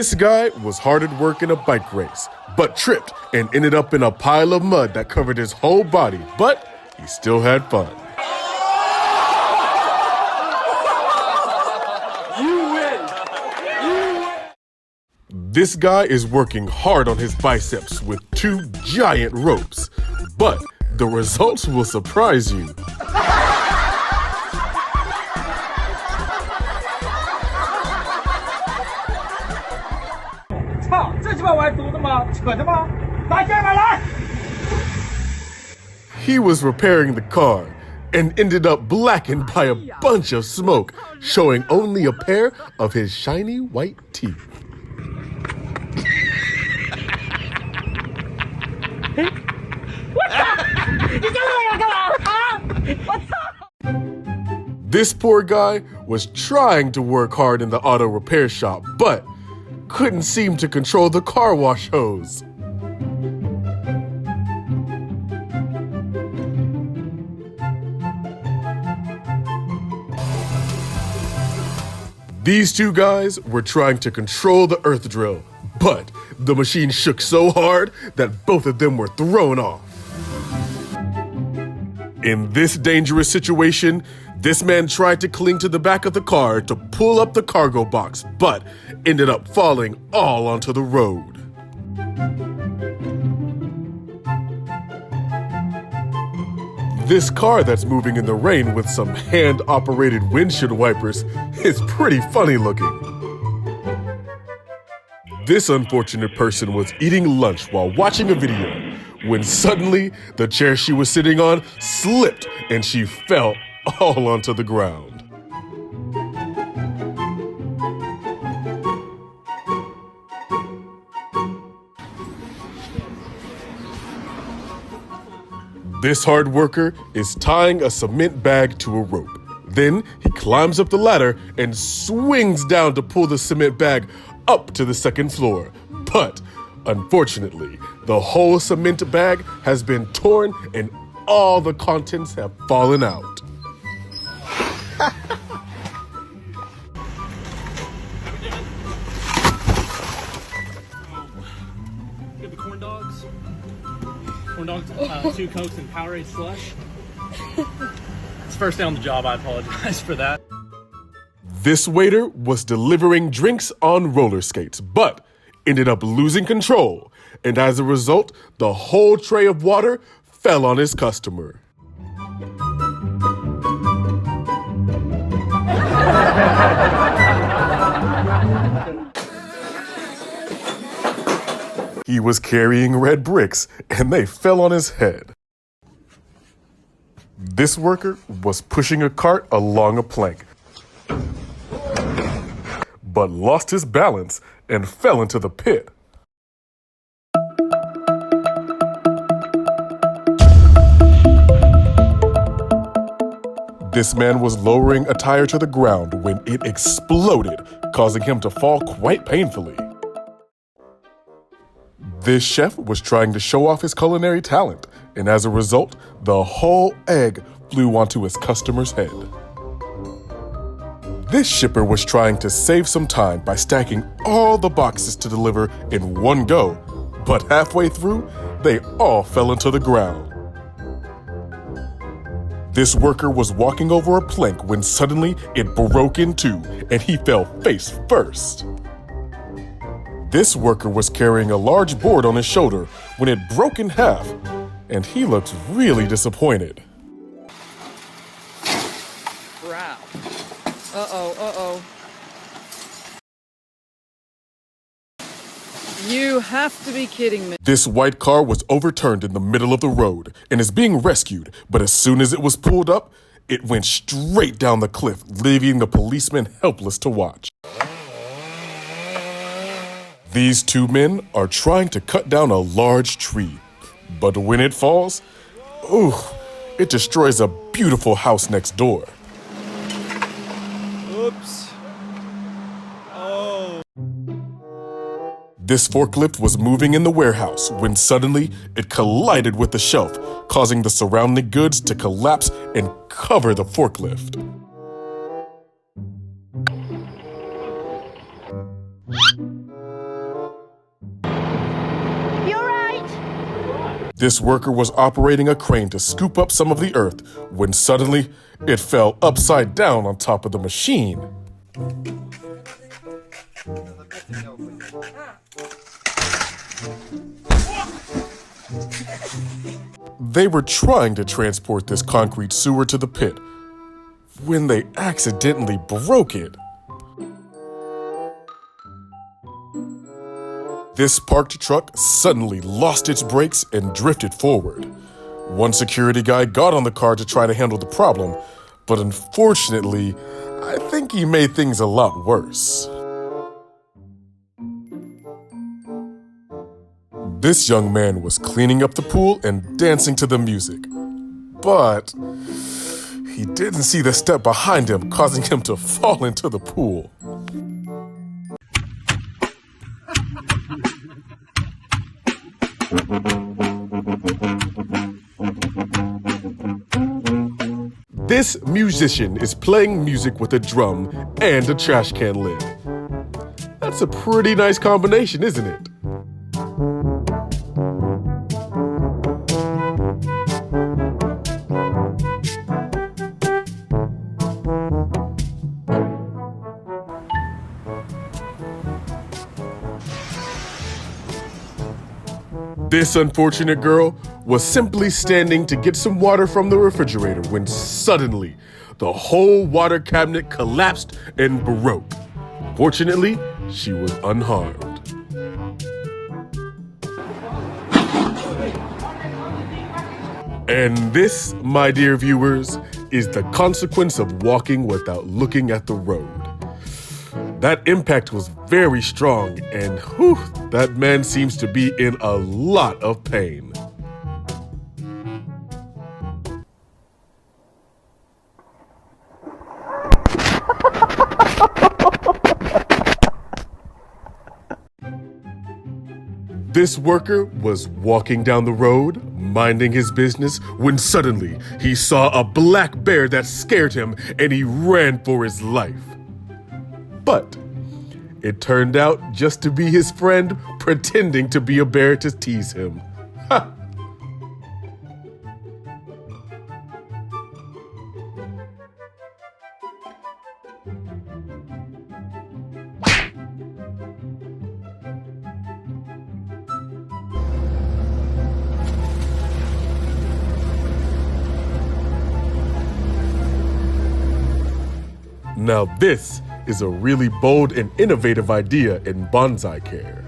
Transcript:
This guy was hard at work in a bike race, but tripped and ended up in a pile of mud that covered his whole body, but he still had fun. You win! This guy is working hard on his biceps with 2 giant ropes, but the results will surprise you. He was repairing the car and ended up blackened by a bunch of smoke, showing only a pair of his shiny white teeth. This poor guy was trying to work hard in the auto repair shop, but couldn't seem to control the car wash hose. These 2 guys were trying to control the earth drill, but the machine shook so hard that both of them were thrown off. In this dangerous situation, this man tried to cling to the back of the car to pull up the cargo box, but ended up falling all onto the road. This car that's moving in the rain with some hand-operated windshield wipers is pretty funny looking. This unfortunate person was eating lunch while watching a video when suddenly the chair she was sitting on slipped and she fell all onto the ground. This hard worker is tying a cement bag to a rope. Then he climbs up the ladder and swings down to pull the cement bag up to the 2nd floor. But unfortunately, the whole cement bag has been torn and all the contents have fallen out. Get the corn dogs. Corn dogs, 2 Cokes and Powerade slush. It's first day on the job, I apologize for that. This waiter was delivering drinks on roller skates, but ended up losing control, and as a result, the whole tray of water fell on his customer. He was carrying red bricks, and they fell on his head. This worker was pushing a cart along a plank, but lost his balance and fell into the pit. This man was lowering a tire to the ground when it exploded, causing him to fall quite painfully. This chef was trying to show off his culinary talent, and as a result, the whole egg flew onto his customer's head. This shipper was trying to save some time by stacking all the boxes to deliver in one go, but halfway through, they all fell into the ground. This worker was walking over a plank when suddenly it broke in 2 and he fell face first. This worker was carrying a large board on his shoulder when it broke in half, and he looked really disappointed. Crap. Uh-oh. You have to be kidding me. This white car was overturned in the middle of the road and is being rescued, but as soon as it was pulled up, it went straight down the cliff, leaving the policeman helpless to watch. These 2 men are trying to cut down a large tree, but when it falls, it destroys a beautiful house next door. Oops. Oh. This forklift was moving in the warehouse when suddenly it collided with the shelf, causing the surrounding goods to collapse and cover the forklift. This worker was operating a crane to scoop up some of the earth when suddenly it fell upside down on top of the machine. They were trying to transport this concrete sewer to the pit when they accidentally broke it. This parked truck suddenly lost its brakes and drifted forward. One security guy got on the car to try to handle the problem, but unfortunately, I think he made things a lot worse. This young man was cleaning up the pool and dancing to the music, but he didn't see the step behind him, causing him to fall into the pool. This musician is playing music with a drum and a trash can lid. That's a pretty nice combination, isn't it? This unfortunate girl was simply standing to get some water from the refrigerator when suddenly the whole water cabinet collapsed and broke. Fortunately, she was unharmed. And this, my dear viewers, is the consequence of walking without looking at the road. That impact was very strong, and whew, that man seems to be in a lot of pain. This worker was walking down the road, minding his business, when suddenly he saw a black bear that scared him and he ran for his life. But it turned out just to be his friend pretending to be a bear to tease him. Ha! Now this is a really bold and innovative idea in bonsai care.